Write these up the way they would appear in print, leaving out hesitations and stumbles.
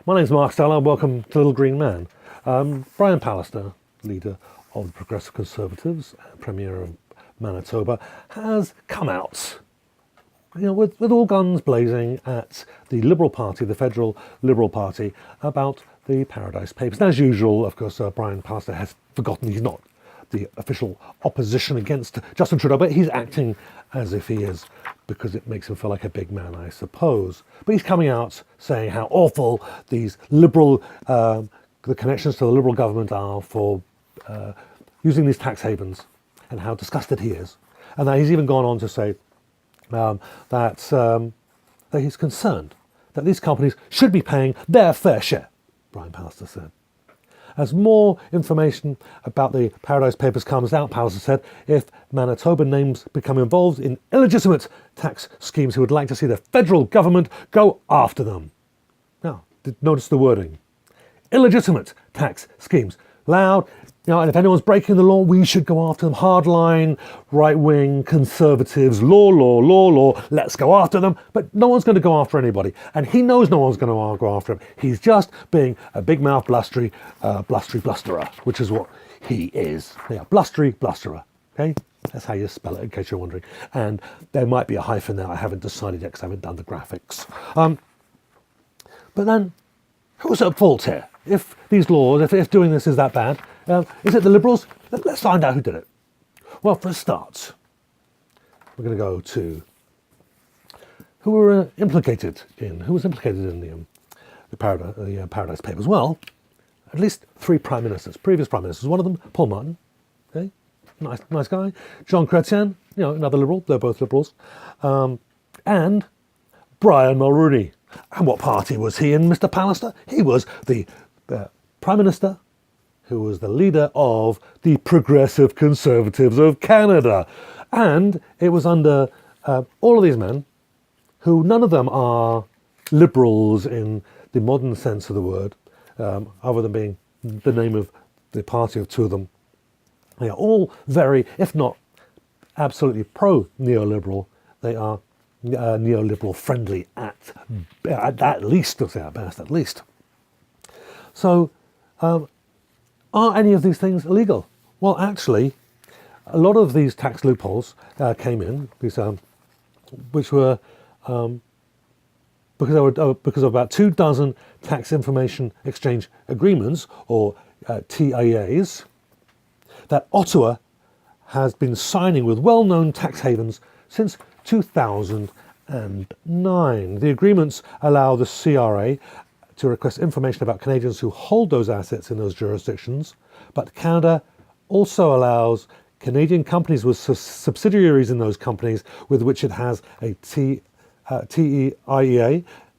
My name's Mark Stallard. Welcome to Little Green Man. Brian Pallister, leader of the Progressive Conservatives, Premier of Manitoba, has come out, with all guns blazing at the Liberal Party, the federal Liberal Party, about the Paradise Papers. And as usual, of course, Brian Pallister has forgotten he's not the official opposition against Justin Trudeau, but he's acting as if he is, because it makes him feel like a big man, I suppose. But he's coming out saying how awful these Liberal, the connections to the Liberal government are for using these tax havens, and how disgusted he is. And that he's even gone on to say that he's concerned that these companies should be paying their fair share, Brian Pallister said. As more information about the Paradise Papers comes out, Pallister said, if Manitoban names become involved in illegitimate tax schemes, he would like to see the federal government go after them. Now, notice the wording. Illegitimate tax schemes. Loud. And if anyone's breaking the law, we should go after them. Hardline, right-wing, conservatives, law, let's go after them. But no one's going to go after anybody. And he knows no one's going to go after him. He's just being a big-mouth blustery-blusterer, which is what he is. Yeah, blustery-blusterer, okay? That's how you spell it, in case you're wondering. And there might be a hyphen there. I haven't decided yet because I haven't done the graphics. But then, who's at fault here? If these laws, if doing this is that bad, is it the Liberals? Let's find out who did it. Well, for a start, we're going to go to who was implicated in the Paradise Papers. Well, at least three prime ministers, previous prime ministers. One of them, Paul Martin, okay, nice guy. Jean Chrétien, another Liberal. They're both Liberals, and Brian Mulroney. And what party was he in, Mr. Pallister? He was the Prime Minister who was the leader of the Progressive Conservatives of Canada. And it was under all of these men, who none of them are liberals in the modern sense of the word, other than being the name of the party of two of them. They are all very, if not absolutely pro-neoliberal, they are neoliberal friendly at least, I'll say at best, at least. So, are any of these things illegal? Well, actually, a lot of these tax loopholes came in, which were because of about 24 tax information exchange agreements, or TIAs, that Ottawa has been signing with well-known tax havens since 2009. The agreements allow the CRA to request information about Canadians who hold those assets in those jurisdictions, but Canada also allows Canadian companies with subsidiaries in those companies with which it has a TEIA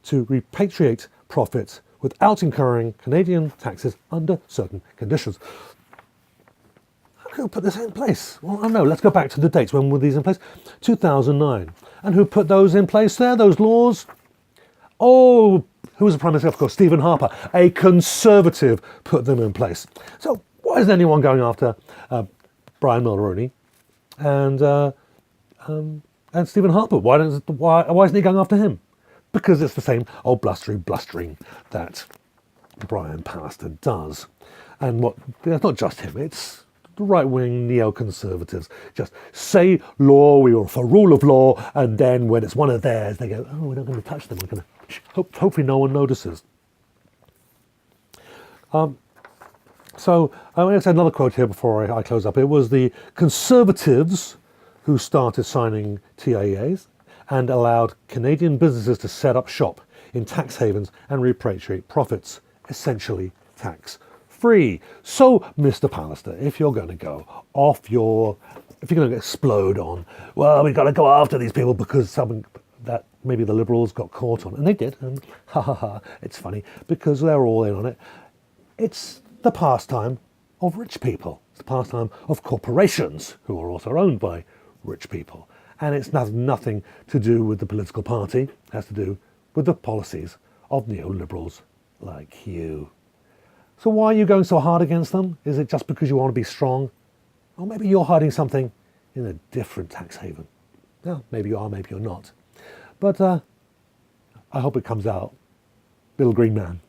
to repatriate profits without incurring Canadian taxes under certain conditions. Who put this in place? Well, I don't know. Let's go back to the dates. When were these in place? 2009. And who put those in place there, those laws? Oh, who was the Prime Minister? Of course, Stephen Harper, a Conservative, put them in place. So why isn't anyone going after Brian Mulroney and Stephen Harper? Why isn't he going after him? Because it's the same old blustering that Brian Pallister does. And it's not just him, it's the right-wing neoconservatives just say law, we are for rule of law, and then when it's one of theirs, they go, oh, we're not going to touch them. We're going to hopefully no one notices. So I'm going to say another quote here before I close up. It was the Conservatives who started signing TIAs and allowed Canadian businesses to set up shop in tax havens and repatriate profits, essentially tax-free. So, Mr. Pallister, if you're going to go off if you're going to explode on, well, we've got to go after these people because that maybe the Liberals got caught on, and they did, and it's funny, because they're all in on it. It's the pastime of rich people. It's the pastime of corporations who are also owned by rich people. And it's nothing to do with the political party. It has to do with the policies of neoliberals like you. So why are you going so hard against them? Is it just because you want to be strong? Or maybe you're hiding something in a different tax haven. Well, maybe you are, maybe you're not. But I hope it comes out. Little Green Man.